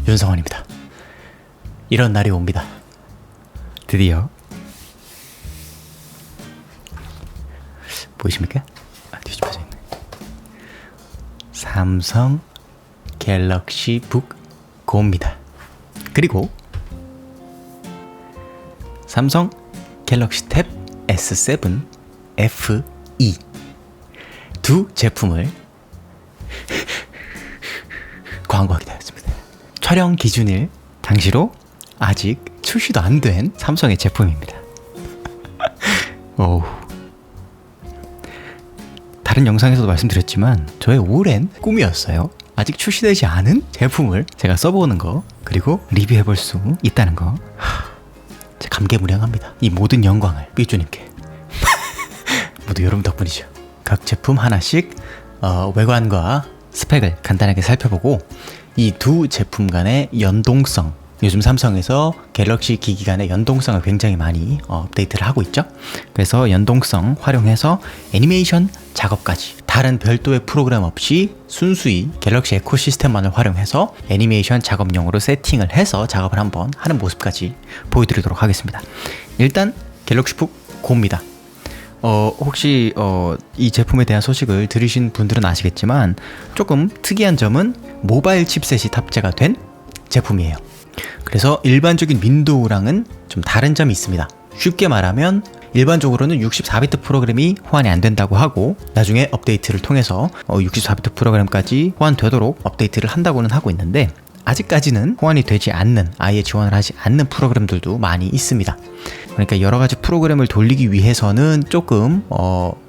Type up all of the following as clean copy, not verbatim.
윤성원입니다. 이런 날이 옵니다. 드디어. 보이십니까? 뒤집혀져 있네. 삼성 갤럭시 북 고입니다. 그리고 삼성 갤럭시 탭 S7 FE 두 제품을 광고하게 되었습니다. 촬영 기준일 당시로 아직 출시도 안 된 삼성의 제품입니다. 다른 영상에서도 말씀드렸지만 저의 오랜 꿈이었어요. 아직 출시되지 않은 제품을 제가 써보는 거, 그리고 리뷰해볼 수 있다는 거. 감개무량합니다. 이 모든 영광을 삐쭈님께 모두 여러분 덕분이죠. 각 제품 하나씩 외관과 스펙을 간단하게 살펴보고 이 두 제품 간의 연동성, 요즘 삼성에서 갤럭시 기기 간의 연동성을 굉장히 많이 업데이트를 하고 있죠. 그래서 연동성 활용해서 애니메이션 작업까지 다른 별도의 프로그램 없이 순수히 갤럭시 에코시스템만을 활용해서 애니메이션 작업용으로 세팅을 해서 작업을 한번 하는 모습까지 보여드리도록 하겠습니다. 일단 갤럭시 북 고입니다. 혹시 이 제품에 대한 소식을 들으신 분들은 아시겠지만 조금 특이한 점은 모바일 칩셋이 탑재가 된 제품이에요. 그래서 일반적인 윈도우랑은 좀 다른 점이 있습니다. 쉽게 말하면 일반적으로는 64비트 프로그램이 호환이 안 된다고 하고 나중에 업데이트를 통해서 64비트 프로그램까지 호환되도록 업데이트를 한다고는 하고 있는데 아직까지는 호환이 되지 않는, 아예 지원을 하지 않는 프로그램들도 많이 있습니다. 그러니까 여러 가지 프로그램을 돌리기 위해서는 조금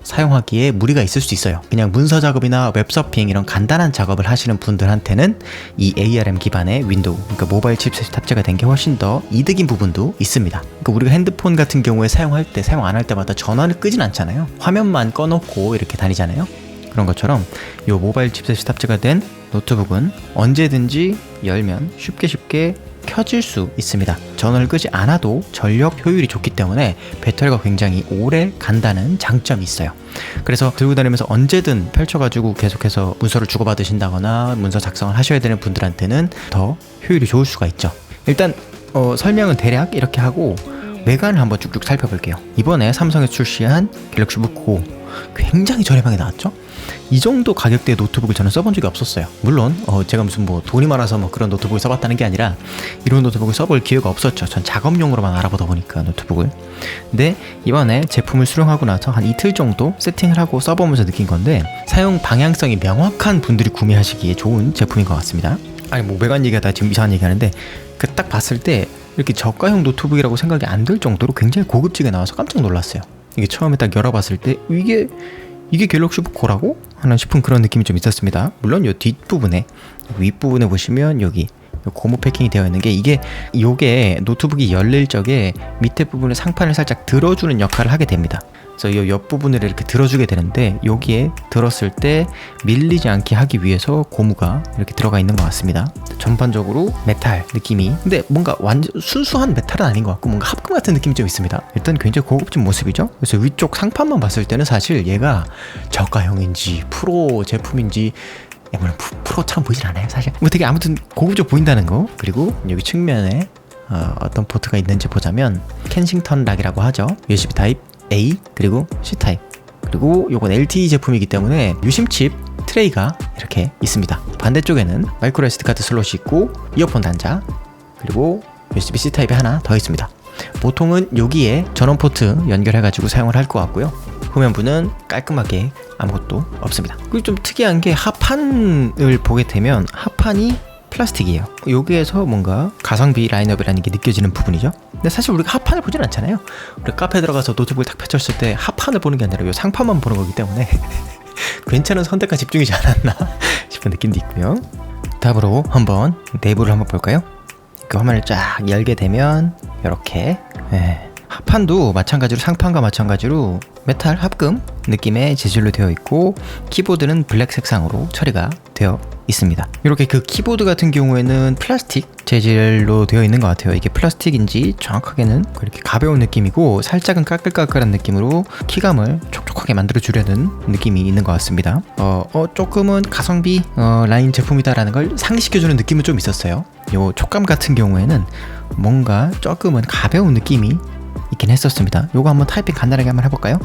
사용하기에 무리가 있을 수 있어요. 그냥 문서 작업이나 웹서핑 이런 간단한 작업을 하시는 분들한테는 이 ARM 기반의 윈도우, 그러니까 모바일 칩셋이 탑재가 된 게 훨씬 더 이득인 부분도 있습니다. 그러니까 우리가 핸드폰 같은 경우에 사용할 때, 사용 안 할 때마다 전원을 끄진 않잖아요. 화면만 꺼놓고 이렇게 다니잖아요. 그런 것처럼 이 모바일 칩셋이 탑재가 된 노트북은 언제든지 열면 쉽게 켜질 수 있습니다. 전원을 끄지 않아도 전력 효율이 좋기 때문에 배터리가 굉장히 오래 간다는 장점이 있어요. 그래서 들고 다니면서 언제든 펼쳐가지고 계속해서 문서를 주고받으신다거나 문서 작성을 하셔야 되는 분들한테는 더 효율이 좋을 수가 있죠. 일단 설명은 대략 이렇게 하고 외관을 한번 쭉쭉 살펴볼게요. 이번에 삼성에 출시한 갤럭시 북 고 굉장히 저렴하게 나왔죠? 이 정도 가격대의 노트북을 저는 써본 적이 없었어요. 물론 제가 무슨 돈이 많아서 그런 노트북을 써봤다는 게 아니라 이런 노트북을 써볼 기회가 없었죠. 전 작업용으로만 알아보다 보니까 노트북을. 근데 이번에 제품을 수령하고 나서 한 이틀 정도 세팅을 하고 써보면서 느낀 건데 사용 방향성이 명확한 분들이 구매하시기에 좋은 제품인 것 같습니다. 아니 외관 얘기하다 지금 이상한 얘기하는데 딱 봤을 때 이렇게 저가형 노트북이라고 생각이 안 들 정도로 굉장히 고급지게 나와서 깜짝 놀랐어요. 이게 처음에 딱 열어봤을 때 이게 갤럭시 북 고라고? 하는 싶은 그런 느낌이 좀 있었습니다. 물론 이 뒷부분에, 윗부분에 보시면 여기 고무 패킹이 되어 있는 게 요게 노트북이 열릴 적에 밑에 부분에 상판을 살짝 들어주는 역할을 하게 됩니다. 그래서 이 옆부분을 이렇게 들어주게 되는데 여기에 들었을 때 밀리지 않게 하기 위해서 고무가 이렇게 들어가 있는 것 같습니다. 전반적으로 메탈 느낌이, 근데 뭔가 완전 순수한 메탈은 아닌 것 같고 뭔가 합금 같은 느낌이 좀 있습니다. 일단 굉장히 고급진 모습이죠. 그래서 위쪽 상판만 봤을 때는 사실 얘가 저가형인지 프로 제품인지 물론 프로처럼 보이진 않아요 사실. 되게 아무튼 고급져 보인다는 거. 그리고 여기 측면에 어떤 포트가 있는지 보자면 켄싱턴 락이라고 하죠. USB 타입 A 그리고 C 타입, 그리고 요건 LTE 제품이기 때문에 유심칩 트레이가 이렇게 있습니다. 반대쪽에는 마이크로 SD 카드 슬롯이 있고 이어폰 단자, 그리고 USB-C 타입이 하나 더 있습니다. 보통은 여기에 전원 포트 연결해가지고 사용을 할 것 같고요. 후면부는 깔끔하게 아무것도 없습니다. 그리고 좀 특이한 게 하판을 보게 되면 하판이 플라스틱이에요. 여기에서 뭔가 가성비 라인업이라는 게 느껴지는 부분이죠. 근데 사실 우리가 하판을 보진 않잖아요. 우리 카페에 들어가서 노트북을 딱 펼쳤을 때 하판을 보는 게 아니라 이 상판만 보는 거기 때문에 괜찮은 선택과 집중이지 않았나 싶은 느낌도 있고요. 다음으로 한번 내부를 한번 볼까요? 그 화면을 쫙 열게 되면 이렇게 하판도 마찬가지로 상판과 마찬가지로 메탈 합금 느낌의 재질로 되어 있고 키보드는 블랙 색상으로 처리가 되어 있습니다. 이렇게 그 키보드 같은 경우에는 플라스틱 재질로 되어 있는 것 같아요. 이게 플라스틱인지 정확하게는 그렇게 가벼운 느낌이고 살짝은 까끌까끌한 느낌으로 키감을 촉촉하게 만들어 주려는 느낌이 있는 것 같습니다. 조금은 가성비 라인 제품이다라는 걸 상기시켜주는 느낌은 좀 있었어요. 요 촉감 같은 경우에는 뭔가 조금은 가벼운 느낌이 있긴 했었습니다. 요거 한번 타이핑 간단하게 한번 해볼까요?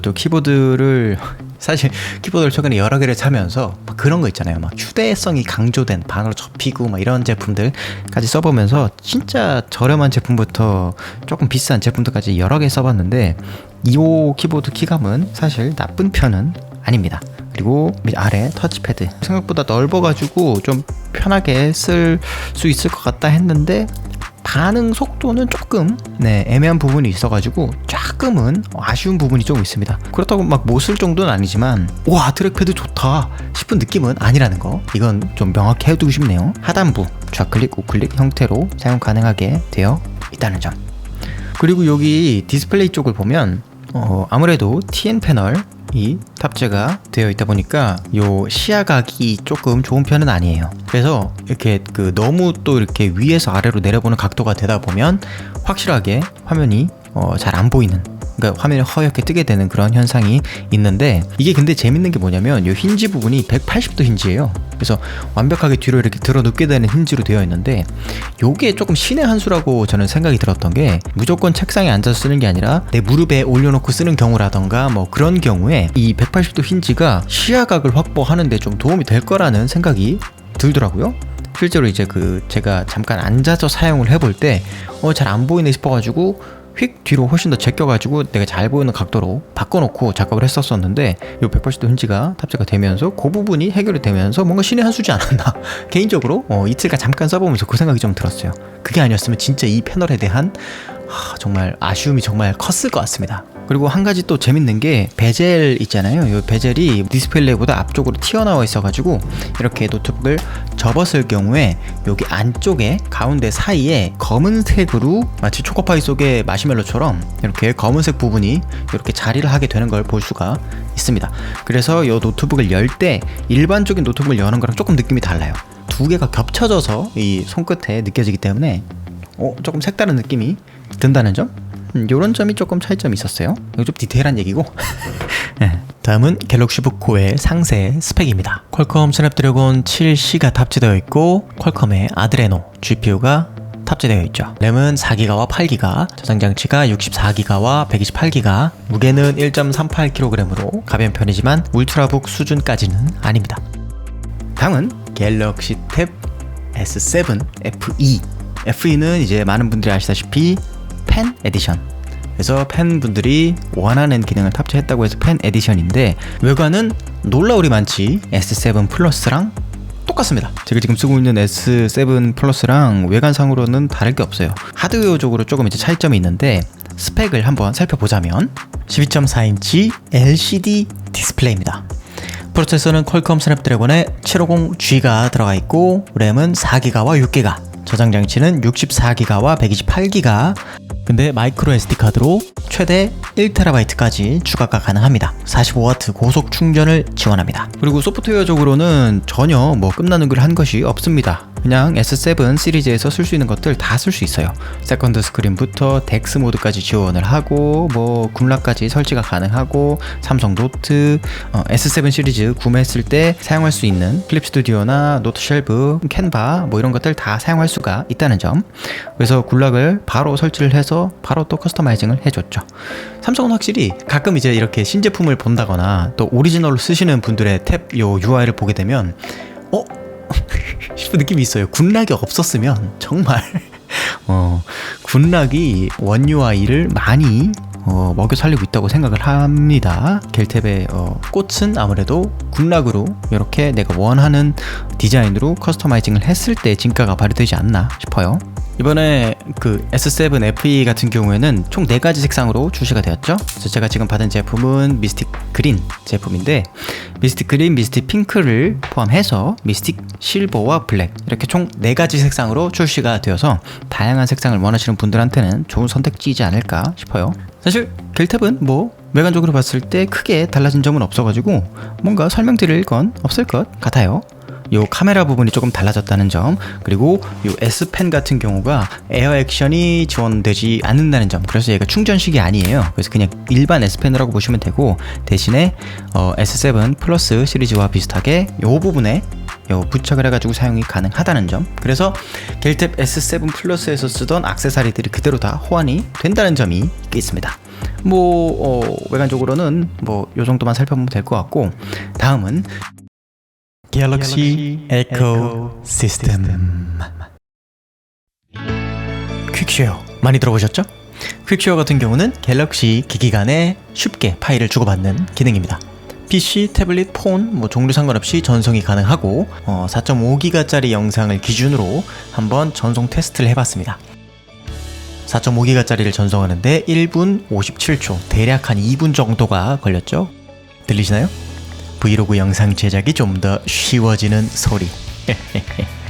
또 키보드를 사실 키보드를 최근에 여러 개를 사면서 막 그런 거 있잖아요. 막 휴대성이 강조된 반으로 접히고 막 이런 제품들까지 써보면서 진짜 저렴한 제품부터 조금 비싼 제품들까지 여러 개 써봤는데 이 키보드 키감은 사실 나쁜 편은 아닙니다. 그리고 아래 터치패드 생각보다 넓어가지고 좀 편하게 쓸 수 있을 것 같다 했는데 반응 속도는 조금 애매한 부분이 있어가지고 조금은 아쉬운 부분이 좀 있습니다. 그렇다고 막 못 쓸 정도는 아니지만 와 트랙패드 좋다 싶은 느낌은 아니라는 거, 이건 좀 명확히 해두고 싶네요. 하단부 좌클릭 우클릭 형태로 사용 가능하게 되어 있다는 점. 그리고 여기 디스플레이 쪽을 보면 아무래도 TN 패널이 탑재가 되어 있다 보니까 요 시야각이 조금 좋은 편은 아니에요. 그래서 이렇게 너무 또 이렇게 위에서 아래로 내려보는 각도가 되다 보면 확실하게 화면이 잘 안 보이는, 그러니까 화면이 허옇게 뜨게 되는 그런 현상이 있는데, 이게 근데 재밌는 게 뭐냐면 이 힌지 부분이 180도 힌지예요. 그래서 완벽하게 뒤로 이렇게 들어 눕게 되는 힌지로 되어 있는데, 요게 조금 신의 한 수라고 저는 생각이 들었던 게, 무조건 책상에 앉아서 쓰는 게 아니라 내 무릎에 올려놓고 쓰는 경우라던가 뭐 그런 경우에 이 180도 힌지가 시야각을 확보하는 데 좀 도움이 될 거라는 생각이 들더라고요. 실제로 이제 제가 잠깐 앉아서 사용을 해볼 때 잘 안 보이네 싶어가지고 휙 뒤로 훨씬 더 제껴가지고 내가 잘 보이는 각도로 바꿔놓고 작업을 했었었는데, 이 180도 힌지가 탑재가 되면서 그 부분이 해결이 되면서 뭔가 신의 한 수지 않았나 개인적으로 이틀간 잠깐 써보면서 그 생각이 좀 들었어요. 그게 아니었으면 진짜 이 패널에 대한 정말 아쉬움이 정말 컸을 것 같습니다. 그리고 한 가지 또 재밌는 게 베젤 있잖아요. 이 베젤이 디스플레이보다 앞쪽으로 튀어나와 있어가지고 이렇게 노트북을 접었을 경우에 여기 안쪽에 가운데 사이에 검은색으로 마치 초코파이 속의 마시멜로처럼 이렇게 검은색 부분이 이렇게 자리를 하게 되는 걸 볼 수가 있습니다. 그래서 이 노트북을 열 때 일반적인 노트북을 여는 거랑 조금 느낌이 달라요. 두 개가 겹쳐져서 이 손끝에 느껴지기 때문에 조금 색다른 느낌이 든다는 점? 요런 점이 조금 차이점이 있었어요. 이거 좀 디테일한 얘기고. 네. 다음은 갤럭시북 고의 상세 스펙입니다. 퀄컴 스냅드래곤 7C가 탑재되어 있고 퀄컴의 아드레노 GPU가 탑재되어 있죠. 램은 4기가와 8기가, 저장장치가 64기가와 128기가, 무게는 1.38kg으로 가벼운 편이지만 울트라북 수준까지는 아닙니다. 다음은 갤럭시 탭 S7 FE. FE는 이제 많은 분들이 아시다시피 펜 에디션, 그래서 팬분들이 원하는 기능을 탑재했다고 해서 펜 에디션인데, 외관은 놀라울이 많지 S7 플러스랑 똑같습니다. 제가 지금 쓰고 있는 S7 플러스랑 외관상으로는 다를 게 없어요. 하드웨어적으로 조금 이제 차이점이 있는데, 스펙을 한번 살펴보자면 12.4인치 LCD 디스플레이입니다. 프로세서는 퀄컴 스냅드래곤의 750G가 들어가 있고, 램은 4기가와 6기가, 저장장치는 64기가와 128기가, 근데 마이크로 SD카드로 최대 1TB까지 추가가 가능합니다. 45W 고속 충전을 지원합니다. 그리고 소프트웨어적으로는 전혀 뭐 끝나는 한 것이 없습니다. 그냥 S7 시리즈에서 쓸 수 있는 것들 다 쓸 수 있어요. 세컨드 스크린부터 덱스 모드까지 지원을 하고, 뭐 굼락까지 설치가 가능하고, 삼성 노트, S7 시리즈 구매했을 때 사용할 수 있는 클립 스튜디오나 노트 쉘브, 캔바 뭐 이런 것들 다 사용할 수가 있다는 점. 그래서 굴락을 바로 설치를 해서 바로 또 커스터마이징을 해줬죠. 삼성은 확실히 가끔 이제 이렇게 신제품을 본다거나 또 오리지널로 쓰시는 분들의 탭 요 UI를 보게 되면 싶은 느낌이 있어요. 굿락이 없었으면 정말 굿락이 원 UI를 많이 먹여 살리고 있다고 생각을 합니다. 겔탭의 꽃은 아무래도 굿락으로 이렇게 내가 원하는 디자인으로 커스터마이징을 했을 때 진가가 발휘되지 않나 싶어요. 이번에 S7 FE 같은 경우에는 총 4가지 색상으로 출시가 되었죠. 그래서 제가 지금 받은 제품은 미스틱 그린 제품인데, 미스틱 그린, 미스틱 핑크를 포함해서 미스틱 실버와 블랙, 이렇게 총 4가지 색상으로 출시가 되어서 다양한 색상을 원하시는 분들한테는 좋은 선택지이지 않을까 싶어요. 사실 겔탭은 뭐 외관적으로 봤을 때 크게 달라진 점은 없어가지고 뭔가 설명드릴 건 없을 것 같아요. 요 카메라 부분이 조금 달라졌다는 점, 그리고 요 S펜 같은 경우가 에어 액션이 지원되지 않는다는 점, 그래서 얘가 충전식이 아니에요. 그래서 그냥 일반 S펜이라고 보시면 되고, 대신에 S7 플러스 시리즈와 비슷하게 요 부분에 부착을 해가지고 사용이 가능하다는 점, 그래서 겔탭 S7 플러스에서 쓰던 액세서리들이 그대로 다 호환이 된다는 점이 있습니다. 외관적으로는 요 정도만 살펴보면 될 것 같고, 다음은 갤럭시 에코 시스템. 퀵쉐어 많이 들어보셨죠? 퀵쉐어 같은 경우는 갤럭시 기기 간에 쉽게 파일을 주고받는 기능입니다. PC, 태블릿, 폰 종류 상관없이 전송이 가능하고 4.5기가짜리 영상을 기준으로 한번 전송 테스트를 해봤습니다. 4.5기가짜리를 전송하는데 1분 57초, 대략 한 2분 정도가 걸렸죠? 들리시나요? 브이로그 영상 제작이 좀 더 쉬워지는 소리.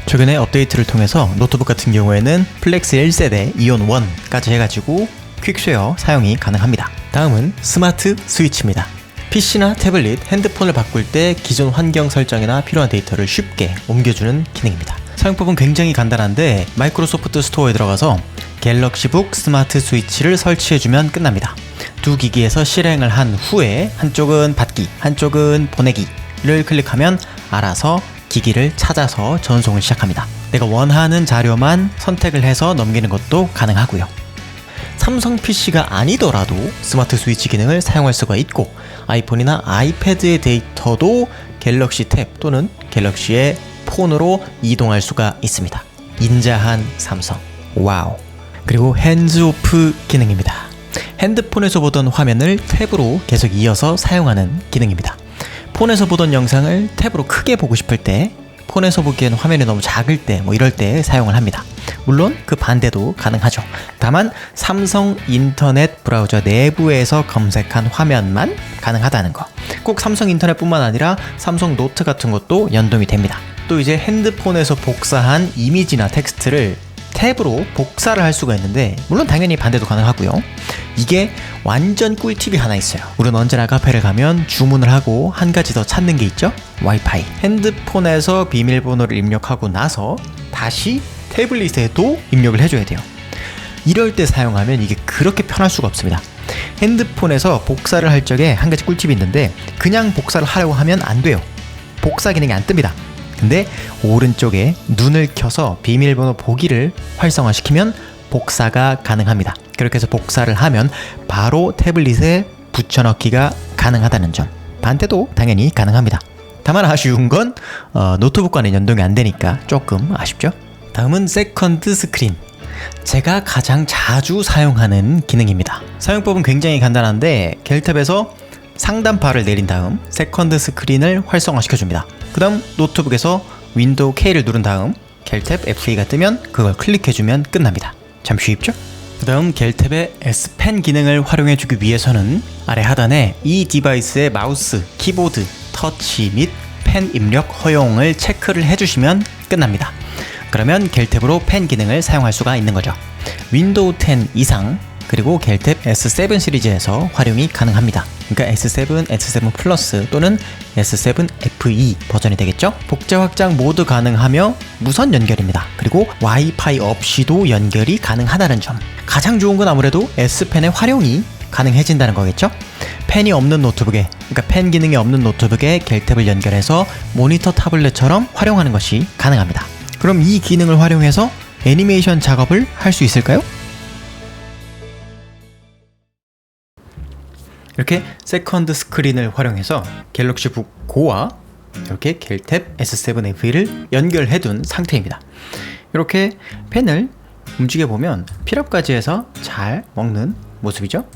최근에 업데이트를 통해서 노트북 같은 경우에는 플렉스 1세대 이온 1까지 해가지고 퀵쉐어 사용이 가능합니다. 다음은 스마트 스위치입니다. PC나 태블릿, 핸드폰을 바꿀 때 기존 환경 설정이나 필요한 데이터를 쉽게 옮겨주는 기능입니다. 사용법은 굉장히 간단한데 마이크로소프트 스토어에 들어가서 갤럭시북 스마트 스위치를 설치해주면 끝납니다. 두 기기에서 실행을 한 후에 한쪽은 받기, 한쪽은 보내기를 클릭하면 알아서 기기를 찾아서 전송을 시작합니다. 내가 원하는 자료만 선택을 해서 넘기는 것도 가능하고요. 삼성 PC가 아니더라도 스마트 스위치 기능을 사용할 수가 있고, 아이폰이나 아이패드의 데이터도 갤럭시 탭 또는 갤럭시의 폰으로 이동할 수가 있습니다. 인자한 삼성. 와우. 그리고 핸즈오프 기능입니다. 핸드폰에서 보던 화면을 탭으로 계속 이어서 사용하는 기능입니다. 폰에서 보던 영상을 탭으로 크게 보고 싶을 때, 폰에서 보기엔 화면이 너무 작을 때 이럴 때 사용을 합니다. 물론 그 반대도 가능하죠. 다만 삼성 인터넷 브라우저 내부에서 검색한 화면만 가능하다는 거. 꼭 삼성 인터넷뿐만 아니라 삼성 노트 같은 것도 연동이 됩니다. 또 이제 핸드폰에서 복사한 이미지나 텍스트를 탭으로 복사를 할 수가 있는데, 물론 당연히 반대도 가능하고요. 이게 완전 꿀팁이 하나 있어요. 우리는 언제나 카페를 가면 주문을 하고 한 가지 더 찾는 게 있죠? 와이파이. 핸드폰에서 비밀번호를 입력하고 나서 다시 태블릿에도 입력을 해줘야 돼요. 이럴 때 사용하면 이게 그렇게 편할 수가 없습니다. 핸드폰에서 복사를 할 적에 한 가지 꿀팁이 있는데, 그냥 복사를 하려고 하면 안 돼요. 복사 기능이 안 뜹니다. 근데 오른쪽에 눈을 켜서 비밀번호 보기를 활성화시키면 복사가 가능합니다. 그렇게 해서 복사를 하면 바로 태블릿에 붙여넣기가 가능하다는 점. 반대도 당연히 가능합니다. 다만 아쉬운 건 노트북과는 연동이 안 되니까 조금 아쉽죠? 다음은 세컨드 스크린. 제가 가장 자주 사용하는 기능입니다. 사용법은 굉장히 간단한데, 갤탭에서 상단바를 내린 다음 세컨드 스크린을 활성화시켜줍니다. 그 다음 노트북에서 윈도우 K를 누른 다음 갤탭 FA가 뜨면 그걸 클릭해주면 끝납니다. 참 쉽죠? 그 다음 갤탭의 S펜 기능을 활용해주기 위해서는 아래 하단에 이 디바이스의 마우스, 키보드, 터치 및 펜 입력 허용을 체크를 해주시면 끝납니다. 그러면 갤탭으로 펜 기능을 사용할 수가 있는 거죠. 윈도우 10 이상, 그리고 갤탭 S7 시리즈에서 활용이 가능합니다. 그러니까 S7, S7 플러스 또는 S7 FE 버전이 되겠죠? 복제 확장 모두 가능하며 무선 연결입니다. 그리고 와이파이 없이도 연결이 가능하다는 점. 가장 좋은 건 아무래도 S펜의 활용이 가능해진다는 거겠죠? 펜이 없는 노트북에, 그러니까 펜 기능이 없는 노트북에 갤탭을 연결해서 모니터 타블렛처럼 활용하는 것이 가능합니다. 그럼 이 기능을 활용해서 애니메이션 작업을 할 수 있을까요? 이렇게 세컨드 스크린을 활용해서 갤럭시북 고와 이렇게 갤탭 S7 FE를 연결해둔 상태입니다. 이렇게 펜을 움직여보면 필업까지 해서 잘 먹는 모습이죠.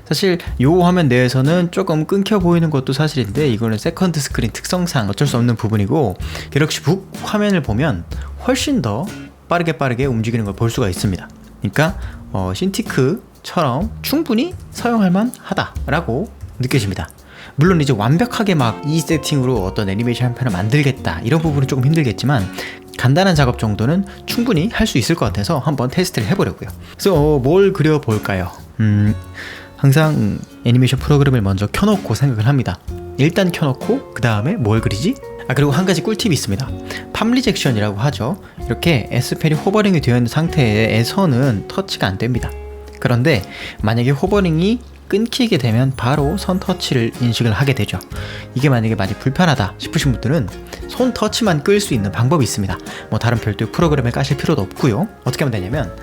사실 이 화면 내에서는 조금 끊겨 보이는 것도 사실인데, 이거는 세컨드 스크린 특성상 어쩔 수 없는 부분이고, 갤럭시북 화면을 보면 훨씬 더 빠르게 움직이는 걸 볼 수가 있습니다. 그러니까 신티크처럼 충분히 사용할만 하다라고 느껴집니다. 물론 이제 완벽하게 막 이 세팅으로 어떤 애니메이션 한 편을 만들겠다 이런 부분은 조금 힘들겠지만, 간단한 작업 정도는 충분히 할 수 있을 것 같아서 한번 테스트를 해보려고요. 그래서 뭘 그려볼까요? 항상 애니메이션 프로그램을 먼저 켜놓고 생각을 합니다. 일단 켜놓고 그 다음에 뭘 그리지? 그리고 한 가지 꿀팁이 있습니다. 팜리젝션이라고 하죠. 이렇게 S펜이 호버링이 되어 있는 상태에서는 터치가 안 됩니다. 그런데 만약에 호버링이 끊기게 되면 바로 손 터치를 인식을 하게 되죠. 이게 만약에 많이 불편하다 싶으신 분들은 손 터치만 끌 수 있는 방법이 있습니다. 뭐 다른 별도의 프로그램을 까실 필요도 없고요. 어떻게 하면 되냐면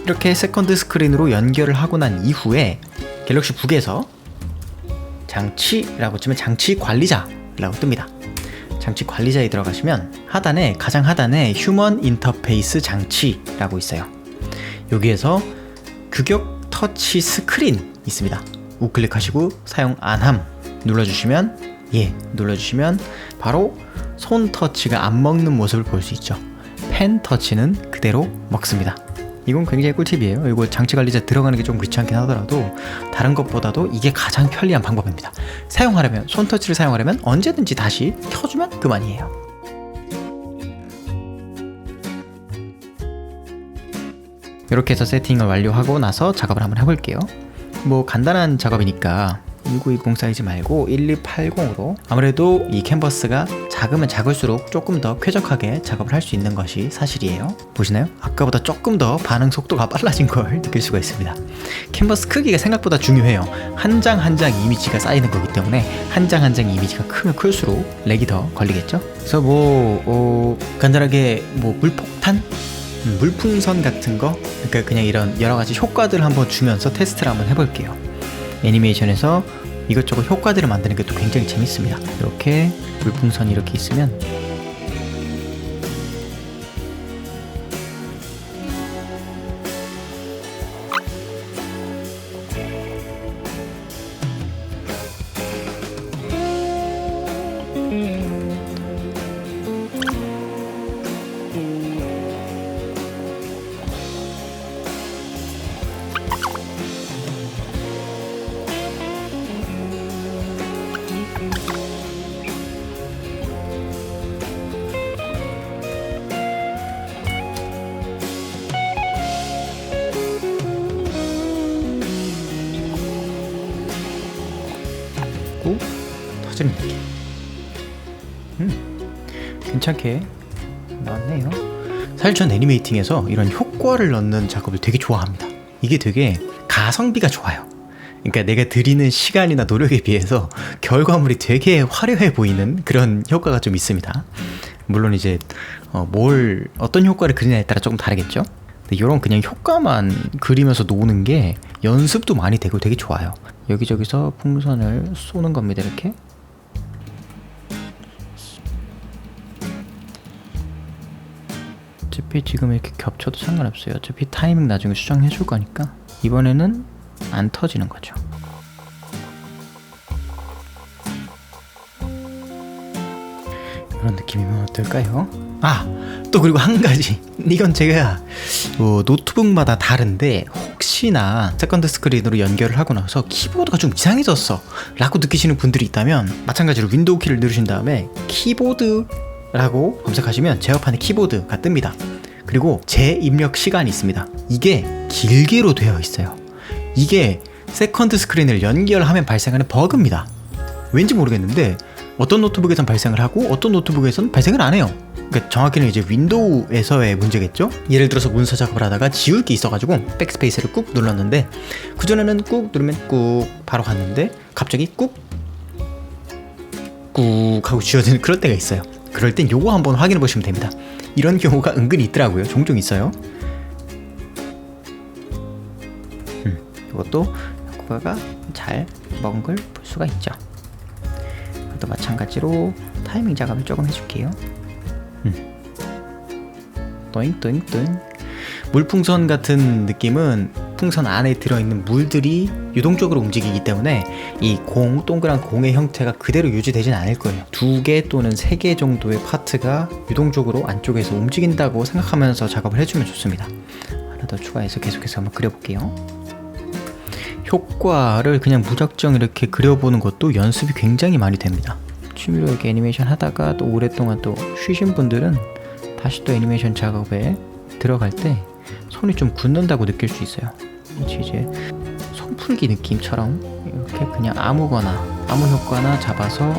이렇게 세컨드 스크린으로 연결을 하고 난 이후에 갤럭시 북에서 장치라고 치면 장치 관리자라고 뜹니다. 장치 관리자에 들어가시면 가장 하단에 휴먼 인터페이스 장치라고 있어요. 여기에서 규격 터치 스크린 있습니다. 우클릭하시고 사용 안함 눌러주시면 바로 손 터치가 안 먹는 모습을 볼 수 있죠. 펜 터치는 그대로 먹습니다. 이건 굉장히 꿀팁이에요. 이거 장치 관리자 들어가는 게 좀 귀찮긴 하더라도 다른 것보다도 이게 가장 편리한 방법입니다. 손 터치를 사용하려면 언제든지 다시 켜주면 그만이에요. 이렇게 해서 세팅을 완료하고 나서 작업을 한번 해볼게요. 뭐 간단한 작업이니까 1920 사이즈 말고 1280으로 아무래도 이 캔버스가 작으면 작을수록 조금 더 쾌적하게 작업을 할 수 있는 것이 사실이에요. 보시나요? 아까보다 조금 더 반응 속도가 빨라진 걸 느낄 수가 있습니다. 캔버스 크기가 생각보다 중요해요. 한 장 한 장 이미지가 쌓이는 거기 때문에 한 장 한 장 이미지가 크면 클수록 렉이 더 걸리겠죠. 그래서 간단하게 물폭탄? 물풍선 같은 거? 그러니까 그냥 이런 여러 가지 효과들을 한번 주면서 테스트를 한번 해볼게요. 애니메이션에서 이것저것 효과들을 만드는 게 또 굉장히 재밌습니다. 이렇게 물풍선이 이렇게 있으면 터지는 느낌. 괜찮게 나왔네요. 사실 전 애니메이팅에서 이런 효과를 넣는 작업을 되게 좋아합니다. 이게 되게 가성비가 좋아요. 그러니까 내가 들이는 시간이나 노력에 비해서 결과물이 되게 화려해 보이는 그런 효과가 좀 있습니다. 물론 이제 어떤 효과를 그리냐에 따라 조금 다르겠죠. 근데 이런 그냥 효과만 그리면서 노는 게 연습도 많이 되고 되게 좋아요. 여기저기서 풍선을 쏘는 겁니다. 이렇게 어차피 지금 이렇게 겹쳐도 상관없어요. 어차피 타이밍 나중에 수정해 줄 거니까 이번에는 안 터지는 거죠. 이런 느낌이면 어떨까요? 또 그리고 한 가지, 이건 제가 노트북마다 다른데 혹시나 세컨드 스크린으로 연결을 하고 나서 키보드가 좀 이상해졌어 라고 느끼시는 분들이 있다면 마찬가지로 윈도우 키를 누르신 다음에 키보드라고 검색하시면 제어판에 키보드가 뜹니다. 그리고 재입력 시간이 있습니다. 이게 길게로 되어 있어요. 이게 세컨드 스크린을 연결하면 발생하는 버그입니다. 왠지 모르겠는데 어떤 노트북에선 발생을 하고 어떤 노트북에선 발생을 안 해요. 그러니까 정확히는 이제 윈도우에서의 문제겠죠. 예를 들어서 문서 작업을 하다가 지울 게 있어가지고 백스페이스를 꾹 눌렀는데 그전에는 꾹 누르면 꾹 바로 갔는데 갑자기 꾹 하고 지워지는 그럴 때가 있어요. 그럴 땐 요거 한번 확인해 보시면 됩니다. 이런 경우가 은근히 있더라고요. 종종 있어요. 이것도 효과가 잘 먹은 걸 볼 수가 있죠. 또 마찬가지로 타이밍 작업을 조금 해줄게요. 또잉또잉또잉. 물풍선 같은 느낌은 풍선 안에 들어있는 물들이 유동적으로 움직이기 때문에 이 동그란 공의 형태가 그대로 유지되진 않을 거예요. 2개 또는 3개 정도의 파트가 유동적으로 안쪽에서 움직인다고 생각하면서 작업을 해주면 좋습니다. 하나 더 추가해서 계속해서 한번 그려볼게요. 효과를 그냥 무작정 이렇게 그려보는 것도 연습이 굉장히 많이 됩니다. 취미로 이렇게 애니메이션 하다가 또 오랫동안 또 쉬신 분들은 다시 또 애니메이션 작업에 들어갈 때 손이 좀 굳는다고 느낄 수 있어요. 이제 손 사춘기 느낌처럼 이렇게 그냥 아무 효과나 잡아서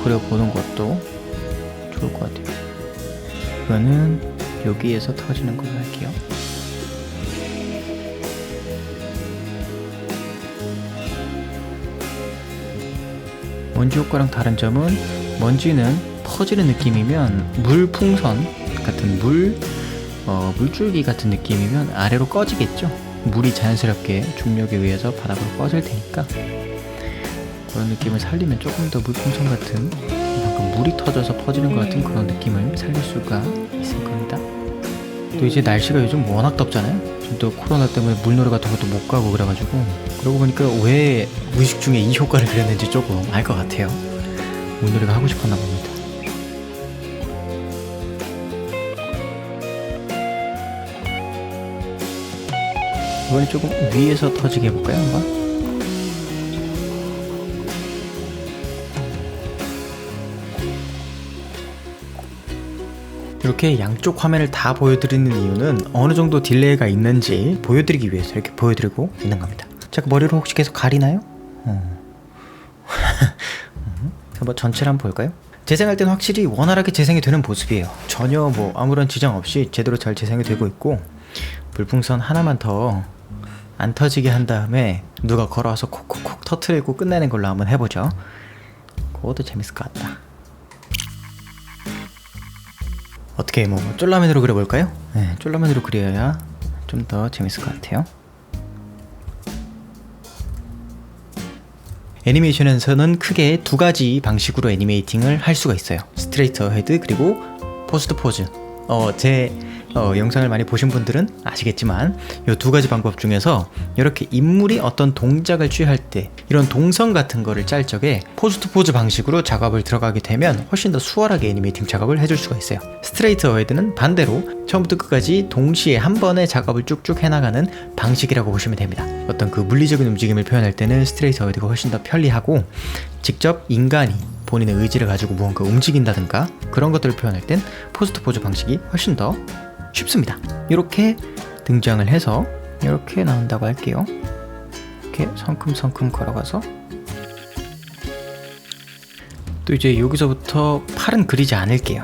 그려보는 것도 좋을 것 같아요. 이거는 여기에서 터지는 걸로 할게요. 먼지 효과랑 다른 점은 먼지는 퍼지는 느낌이면 물풍선 같은 물줄기 같은 느낌이면 아래로 꺼지겠죠. 물이 자연스럽게 중력에 의해서 바닥으로 꺼질 테니까 그런 느낌을 살리면 조금 더 물풍선 같은 방금 물이 터져서 퍼지는 것 같은 그런 느낌을 살릴 수가 있을 겁니다. 또 이제 날씨가 요즘 워낙 덥잖아요. 지금 또 코로나 때문에 물놀이 같은 것도 못 가고 그래가지고 그러고 보니까 왜 무의식 중에 이 효과를 그렸는지 조금 알 것 같아요. 물놀이가 하고 싶었나 봅니다. 이번에 조금 위에서 터지게 해볼까요? 한번? 이렇게 양쪽 화면을 다 보여드리는 이유는 어느 정도 딜레이가 있는지 보여드리기 위해서 이렇게 보여드리고 있는 겁니다. 제가 머리를 혹시 계속 가리나요? 한번 전체를 한번 볼까요? 재생할 때는 확실히 원활하게 재생이 되는 모습이에요. 전혀 뭐 아무런 지장 없이 제대로 잘 재생이 되고 있고 물풍선 하나만 더 안 터지게 한 다음에 누가 걸어와서 콕콕콕 터트리고 끝내는 걸로 한번 해보죠. 그것도 재밌을 것 같다. 어떻게 뭐 쫄라맨으로 그려볼까요? 네, 쫄라맨으로 그려야 좀 더 재밌을 것 같아요. 애니메이션에서는 크게 두 가지 방식으로 애니메이팅을 할 수가 있어요. 스트레이트 어헤드 그리고 포스트 포즈. 제 영상을 많이 보신 분들은 아시겠지만 이 두 가지 방법 중에서 이렇게 인물이 어떤 동작을 취할 때 이런 동선 같은 거를 짤 적에 포스트 포즈 방식으로 작업을 들어가게 되면 훨씬 더 수월하게 애니메이팅 작업을 해줄 수가 있어요. 스트레이트 어헤드는 반대로 처음부터 끝까지 동시에 한 번에 작업을 쭉쭉 해나가는 방식이라고 보시면 됩니다. 어떤 그 물리적인 움직임을 표현할 때는 스트레이트 어헤드가 훨씬 더 편리하고 직접 인간이 본인의 의지를 가지고 무언가 움직인다든가 그런 것들을 표현할 땐 포스트 포즈 방식이 훨씬 더 쉽습니다. 이렇게 등장을 해서 이렇게 나온다고 할게요. 이렇게 성큼성큼 걸어가서 또 이제 여기서부터 팔은 그리지 않을게요.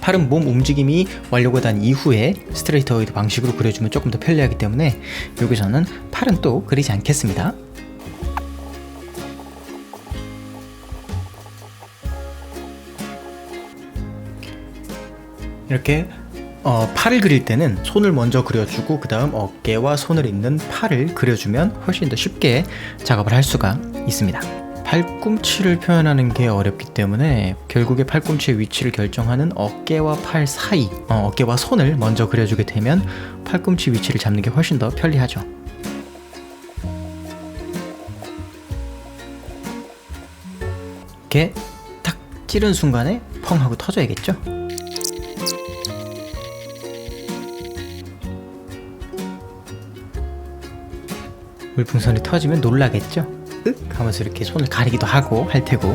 팔은 몸 움직임이 완료가 된 이후에 스트레이트 어헤드 방식으로 그려주면 조금 더 편리하기 때문에 여기서는 팔은 또 그리지 않겠습니다. 이렇게 팔을 그릴 때는 손을 먼저 그려주고 그 다음 어깨와 손을 잇는 팔을 그려주면 훨씬 더 쉽게 작업을 할 수가 있습니다. 팔꿈치를 표현하는 게 어렵기 때문에 결국에 팔꿈치의 위치를 결정하는 어깨와 팔 사이, 어깨와 손을 먼저 그려주게 되면 팔꿈치 위치를 잡는 게 훨씬 더 편리하죠. 이렇게 탁 찌른 순간에 펑 하고 터져야겠죠? 물풍선이 터지면 놀라겠죠? 윽 하면서 이렇게 손을 가리기도 하고 할 테고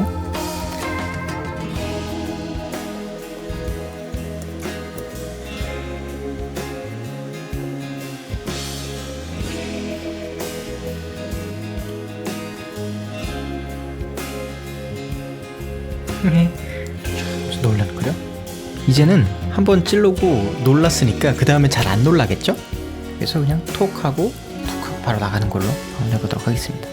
놀라는거려? 이제는 한번 찌르고 놀랐으니까 그 다음에 잘 안 놀라겠죠? 그래서 그냥 톡 하고 바로 나가는 걸로 한번 해보도록 하겠습니다.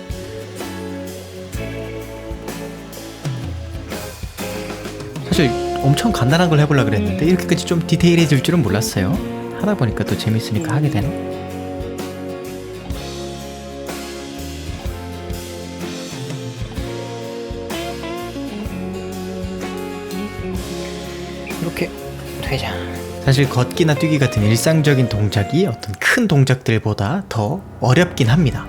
사실 엄청 간단한 걸 해보려고 그랬는데 이렇게까지 좀 디테일해질 줄은 몰랐어요. 하다 보니까 또 재밌으니까 하게 되네. 이렇게 되자. 사실 걷기나 뛰기 같은 일상적인 동작이 어떤 큰 동작들보다 더 어렵긴 합니다.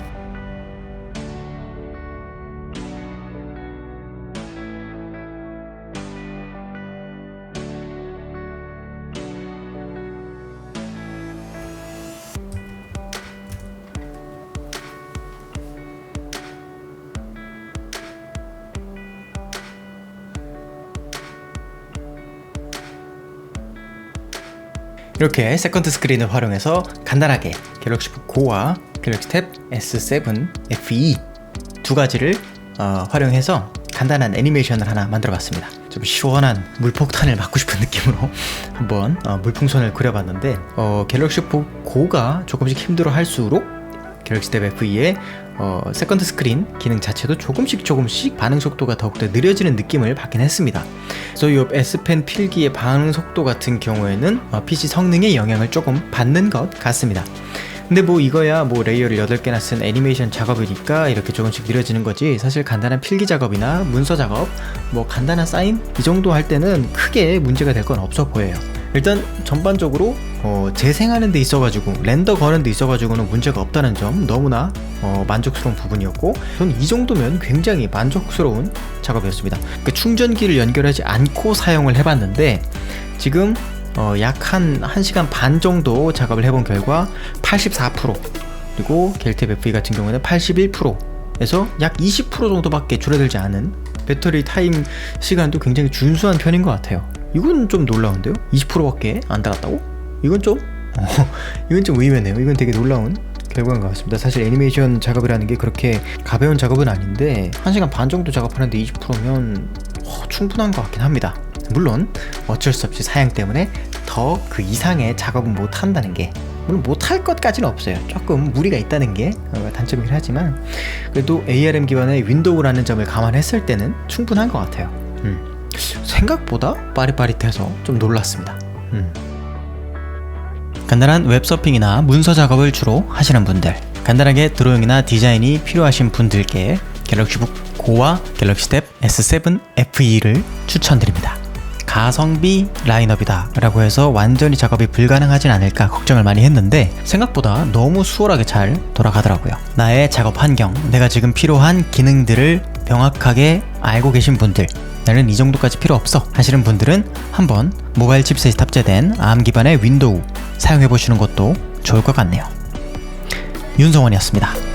이렇게 세컨드 스크린을 활용해서 간단하게 갤럭시 북 고와 갤럭시 탭 S7 FE 두 가지를 활용해서 간단한 애니메이션을 하나 만들어봤습니다. 좀 시원한 물폭탄을 맞고 싶은 느낌으로 한번 물풍선을 그려봤는데 갤럭시 고가 조금씩 힘들어할수록 갤럭시 탭 FE의 세컨드 스크린 기능 자체도 조금씩 반응 속도가 더욱더 느려지는 느낌을 받긴 했습니다. 그래서 이 S펜 필기의 반응 속도 같은 경우에는 PC 성능에 영향을 조금 받는 것 같습니다. 근데 뭐 이거야 뭐 레이어를 8개나 쓴 애니메이션 작업이니까 이렇게 조금씩 느려지는 거지, 사실 간단한 필기 작업이나 문서 작업, 뭐 간단한 사인 이 정도 할 때는 크게 문제가 될 건 없어 보여요. 일단 전반적으로 재생하는 데 있어가지고 렌더 거는 데 있어가지고는 문제가 없다는 점 너무나 만족스러운 부분이었고, 저는 이 정도면 굉장히 만족스러운 작업이었습니다. 그러니까 충전기를 연결하지 않고 사용을 해봤는데 지금 약 한 1시간 반 정도 작업을 해본 결과 84% 그리고 갤탭 FE 같은 경우는 81%에서 약 20% 정도밖에 줄어들지 않은 배터리 타임 시간도 굉장히 준수한 편인 것 같아요. 이건 좀 놀라운데요? 20%밖에 안 달았다고? 이건 좀 의외네요. 이건 되게 놀라운 결과인 것 같습니다. 사실 애니메이션 작업이라는 게 그렇게 가벼운 작업은 아닌데 1시간 반 정도 작업하는데 20%면 충분한 것 같긴 합니다. 물론 어쩔 수 없이 사양 때문에 더 그 이상의 작업은 못 한다는 게, 물론 못 할 것까지는 없어요. 조금 무리가 있다는 게 단점이긴 하지만 그래도 ARM 기반의 윈도우라는 점을 감안했을 때는 충분한 것 같아요. 생각보다 빠릿빠릿해서 좀 놀랐습니다. 간단한 웹서핑이나 문서 작업을 주로 하시는 분들, 간단하게 드로잉이나 디자인이 필요하신 분들께 갤럭시북 고와 갤럭시 탭 S7 FE를 추천드립니다. 가성비 라인업이다 라고 해서 완전히 작업이 불가능하진 않을까 걱정을 많이 했는데 생각보다 너무 수월하게 잘 돌아가더라고요. 나의 작업 환경, 내가 지금 필요한 기능들을 명확하게 알고 계신 분들, 나는 이 정도까지 필요 없어 하시는 분들은 한번 모바일 칩셋이 탑재된 ARM 기반의 윈도우 사용해보시는 것도 좋을 것 같네요. 윤성원이었습니다.